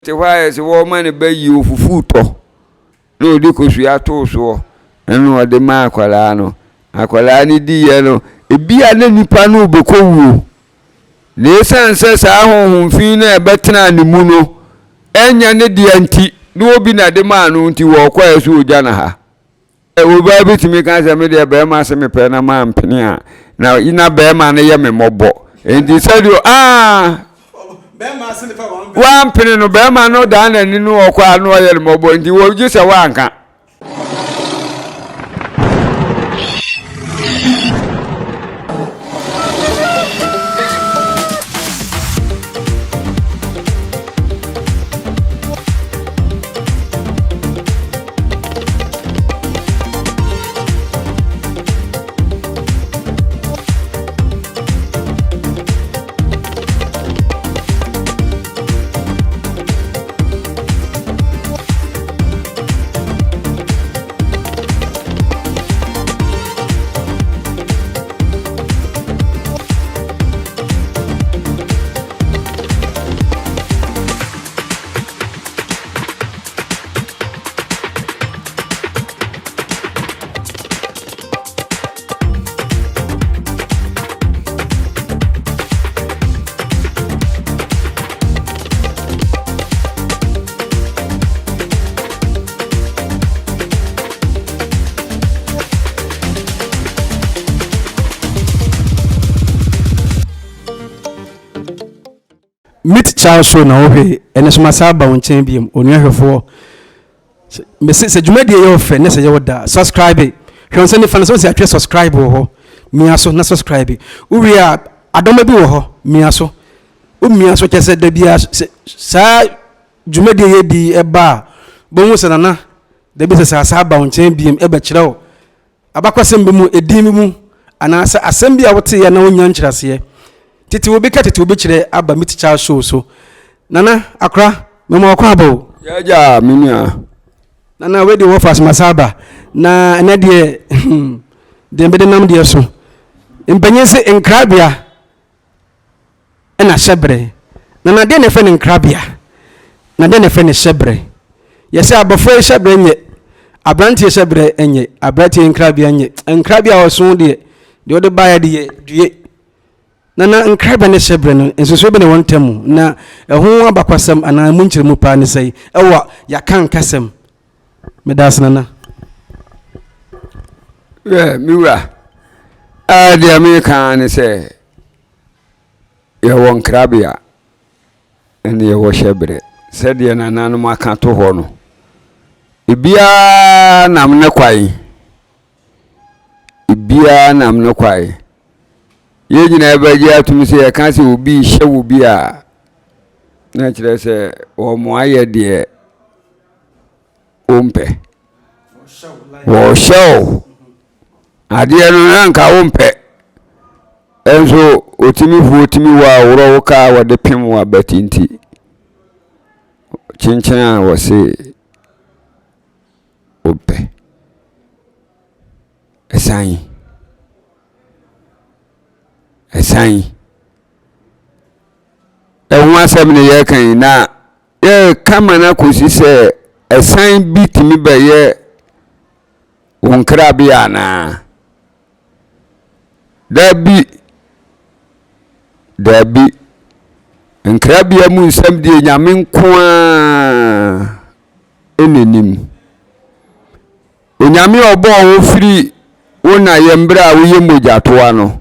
te why is woman Bayie ofufuto no di kosua to so eno ode ma akwala no akwala ni di ye no ebia na nipa no bekowu le sense sa honhom fi na ebetena ne mu no enya ne de anti no obi na de ma no nti wo kwa so oja na ha oba bitimi kan se me de be ma se me pe na ma mpene a na ina be ma na ye me mobo enti sadio one penny no bema no dan ani no okwa no ye mo bo ndi wo ji se wa nka Meet Charles so na ohe ene so masaba wonchen biem onuahwefo me se dwumadi ye ofe ne se ye woda subscribe hwon se ne fa so se atwe subscribe ho miaso na subscribe uri a adoma bi wo ho miaso o miaso kese da bia sa dwumadi ye di eba bonwu se nana da bi se saba wonchen biem eba kirewo abakwasem bi mu edimi mu anasa asem bia wote ye na onya nkyerase titi obi ka titi obi kire aba Meet Charles show so nana akra memo akwa abo ya minia nana we dey wo fast masaba na ene de dembede nam de so mpanyin se Nkrabea ena Shebrɛ nana de ne fe Nkrabea na de ne fe ne Shebrɛ yesi abofo Shebrɛ nye abrantie Shebrɛ enye abrantie Nkrabea nye Nkrabea oso de ode Bayie de due nana Nkrabea ne Shebrɛ no enso be ne wontemu na eho abakwasam ana munkyere mu pa ne sei ewa yakan kasem medas nana miura de America ne se ye won Nkrabea ene ye wo Shebrɛ se de nana no maka to ho no ibia nam ne kwai ibia nam ne kwai ye nyina ebaji atumi se kan se obi hye obi a na kire se o mo aye de ompe wo show ade no nanka ompe enso otimi fu otimi wa woro ka wa de pem wa batinti chinchina wo se ompe esan ehun asem ne ye kan na ye kama na kosi se esan bi timi ba ye Nkrabea na dabi Nkrabea mu nsam de nyame nkoa enenim onyame obo wo firi wona ye mbra wo ye mogatoa no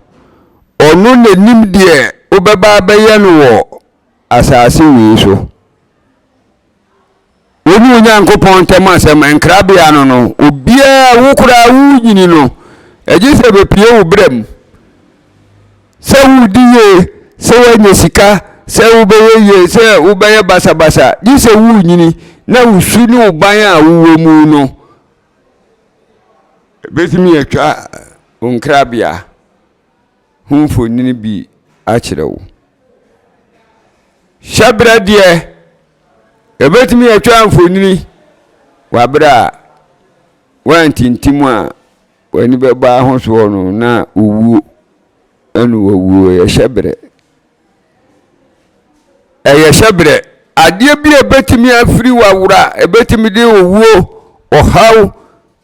onu nenim de obeba abaye no wo asase wi so wonu nyankopon temasem Nkrabea no obia wo kura wu nyini no eji se be pie wo brem se wu diye se wanye sika se wu beye se wu beye basa ji se wu nyini na wusu ni uban a wo mu no betimi atwa Nkrabea humfo nini bi achirewo Shebrɛ de ebetimi atwa mfonini wabra wantintimu a wani beba ho so no na owu anu owu ye Shebrɛ eye Shebrɛ adeɛ bi ebetimi afiri wawura ebetimi de owuo ɔhaw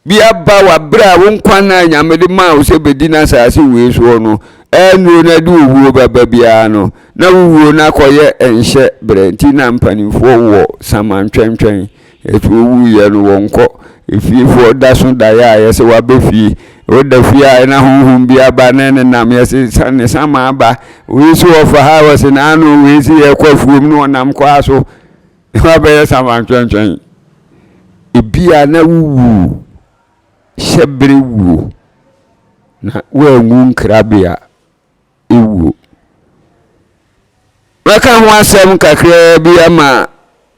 bi aba wabra wo nkwa na nyame de ma wo se bedi na saase we so no ɛnu na de owuo baba bia no na wuo na koye enhye brenti na mpanimfo wo samantwentwen etu owu ye no wonko efiefo da so da ya yese wabefi o da fia na honhom bi aba na ne nam yese sane sama aba we so ofa ha wose na anu we si ye kwafuom no nam kwa so wabe samantwentwen ebia na wuwu Shebrɛ wu na wa ngu Nkrabea ewu waka ho asɛm kakra bi ama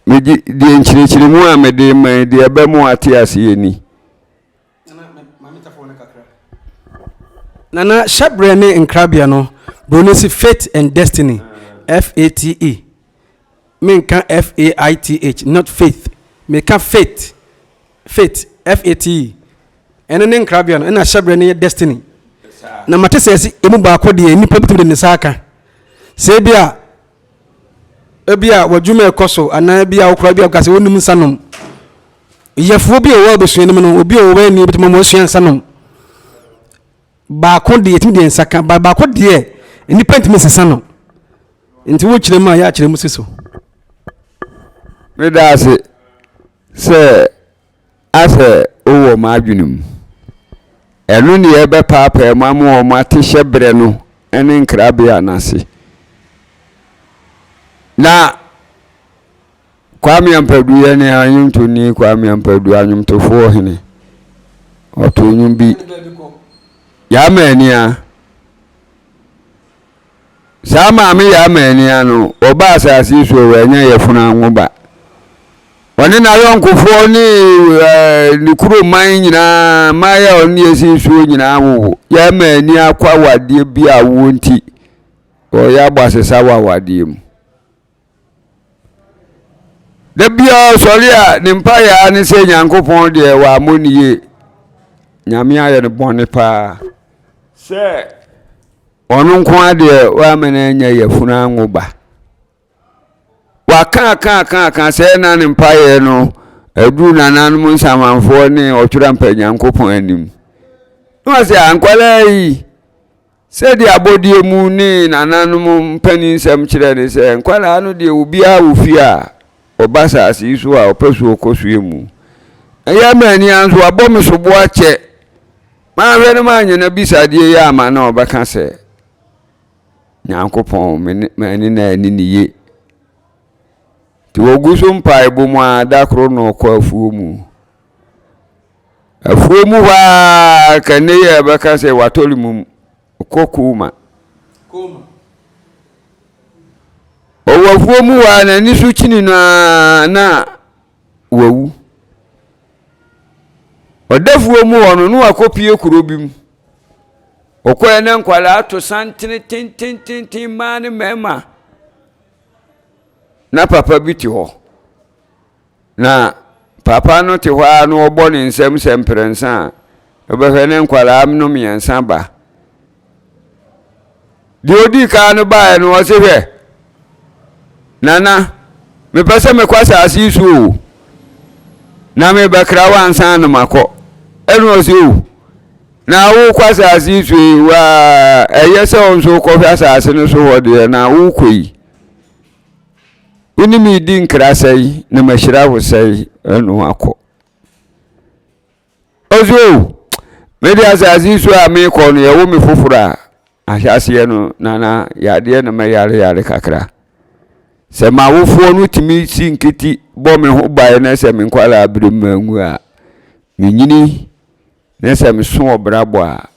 me di nkyirikyiri mu a me de man de aba mu ate ase ni Nana Shebrɛ ne Nkrabea no bonus faith and destiny FATE me can FAITH not faith me can faith FATE ene ne Nkrabea no na Shebrɛ ne destiny na mate sɛ emu baako de nipa bitum de ne saka sɛ bia wadwuma ekoso ana bia okura bia kase wonum nsanom yefo bia wo besuanim no obi o we ni bitum mo sua nsanom baako de yetim de nsaka baako de nipa ntimi sesa no nti wo kyerem a ya kyerem siso me da se ase owo ma adwunum enu ne ebe papa mamu o ma te Shebrɛ no ene Nkrabea nase na Kwame Ampadu ye ne anyumto ni Kwame Ampadu anyumto fo hene oto nyum bi ya mania sama me ya mania no oba asase so wanya yefuna nwoba woni na yonkofo ni kuro man nyina maya oni esi so nyina wo ya mani akwa wade bi awo nti o ya gbasesa wade mu de bia soria ni mpa ya ni se Nyankopon de wa moniye nyame aye ne bone pa se onu nko ade wa mena nya yefuna nwoba waka se na ne mpaye no adu nananum nsamanfo ne otwura mpa Nyankopon anim no se ankwala yi se de abodie mu ne nananum mpani nsam kire ne se ankwala no de obi a wofia obasa asisu a opesu okosue mu eya mani anzo abom sobo ache ma hwene ma anya na bisadie ya ama na obaka se Nyankopon mani na ani niye ti woguso mpa ebomu adakro no kwa afuomu wa kane ye baka se watolimu kokuma owafuomu wa na nisu chini na wawu odafuomu ono no akopie kurobim okoye ne nkwala ato santene tin mane mema na papa bi ti ho na papa no ti ho no obo ne nsem semprensa obehwe ne nkwala amno miensa ba di odi ka no ba no osehwe nana me pese me kwasa asisu na me bakra wansa no mako enu osu na wo kwasa asisu wa eyese onso ko kwasa asino so hode na wo koi unimi di Nkrasai na mashira hosai enu akọ ozu me asa asisu a me ko no ye wo me fofura ahase no nana yade na me yare kakra se ma wofo no timi sinkiti bo me ho bae na se me nkwala abrim mangu a menyini na se me so obrabo a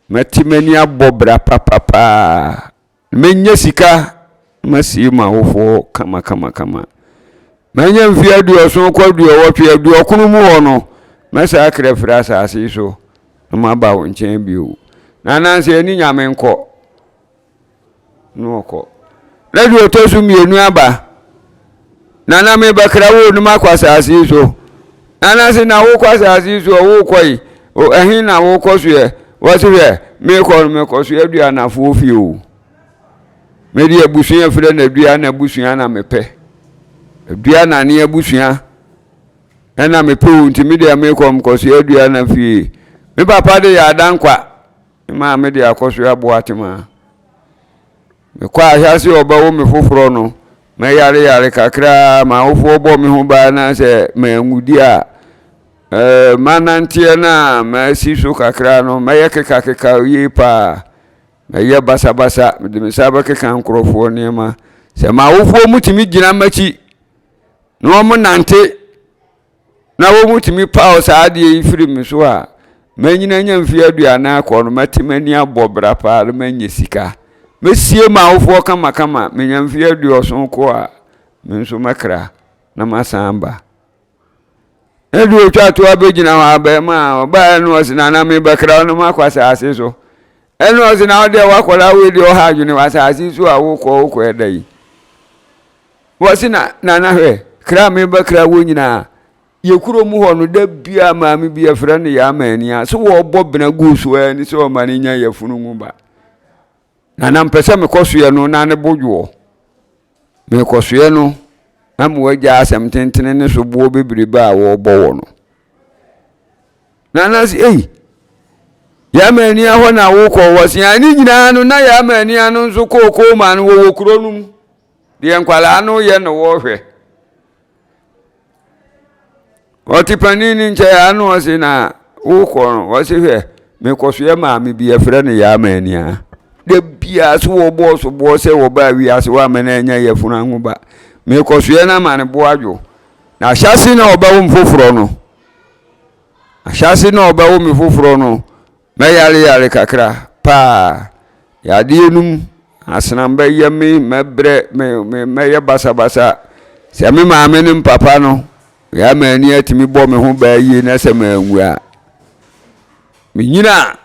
matimani abobra papa menya sika masi ma wofo kama menya mfi aduo so kwaduo wotwe aduo kunu mu ho no masa akrefra asase so ma ba wo nchen bio na nanse ani nyame nko no ko radio tosu mienu aba nana me bakra wo no makwasa asiso nana se na wo kwasa asiso wo koi o ehin na wo koso wo se me koso adua na fo fie o me di abusuan fere na adua na abusuan na mepe dua na ne abusua ena me pe ntimi de me kom koso dua na fie me papa de ya dankwa ma me de akoso aboatema me kwa ahase obawo me foforo no me yare kakra ma ofo obo me ho ba na se ma angudi a manantie na ma siso kakra no ma yekeka yi pa ma ye basa de me saba keka nkrofo ne ma se ma ofo mutimi gina machi no mo nante na wo mutimi pa o sa ade ifiri me so a manyina nya mfi aduana akọ no matimani abobra pa no manye sika mesie ma ofo kama menya mfi aduoso ko a me nso makra na masamba edu otwa to abegina wa ba ma oba no osina na me bakra no makwasa ase so eno osina ode wakola we di o ha adwene wasa ase so a wo ko edai wasina na hwe kra me bakra wo nyina yekuro mu ho no da bia ma me bia fra ne ya mani a so wo bobena gusu ani so mani nya yafunu mu ba na mpese me kosoye no na ne bodwo me kosoye no na mo waja asem tentene ne so bo bebrebe a wo bowo no na si ya mani a ho na wo ko wosia ni nyina no na ya mani anu nso kokko ma no wo kuro num de nkwala no ye no wo hwe otipani nche anu osina ukọ osihe me kosoye ma me bia frɛ ne ya mani a de bia so wo bo se wo ba wi ase wa mena nya yafunu anwo ba me kosoye na ma ne bo adwo na hyase na oba wo mfoforo no hyase na oba wo mfoforo no me yare kakra pa ya de enum asena mba yemi mebre me ye basa se me ma me ne papa no ya mani atimi bo me ho Bayie na se ma anwua me nyina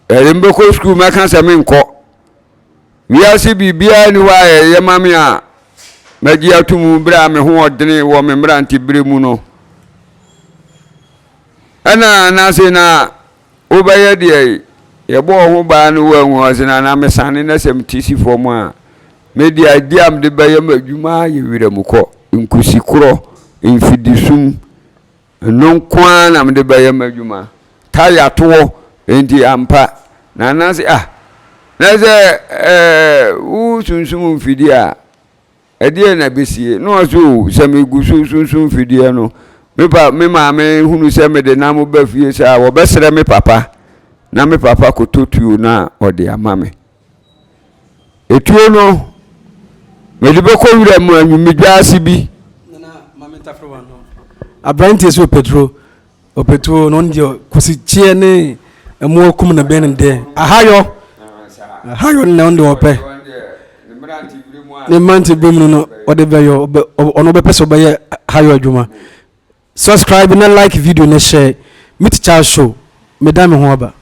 erimbe ko school maka se me nko wiase bibia ni wa ye mame a magi atumu bra me ho odene wo me mranti bre mu no ana na se na obaye de ye bo ho ba no wa nwu osina na me sane na se mtisi fom a me di adiam de baye madwuma ye wirem ko nkusi kro infidisum non kwa na mde baye madwuma ta ya to enti ampa na nanse na ze u sunsum mfidi a ede na besie no so se me gusu sunsum mfidi no me ma me hunu se me de na mo ba fie sa wo besere me papa na me papa ko totuo na ode amame etuo no me de be ko wura mu anwumi dwaase bi Abranti so Petro no ndio kusichie ne emu okum na ben de ahayo na ndo ope ne manti bemu no ode beyo ono be peso be hayo adwuma subscribe na like video na share meet Charles show medame ho aba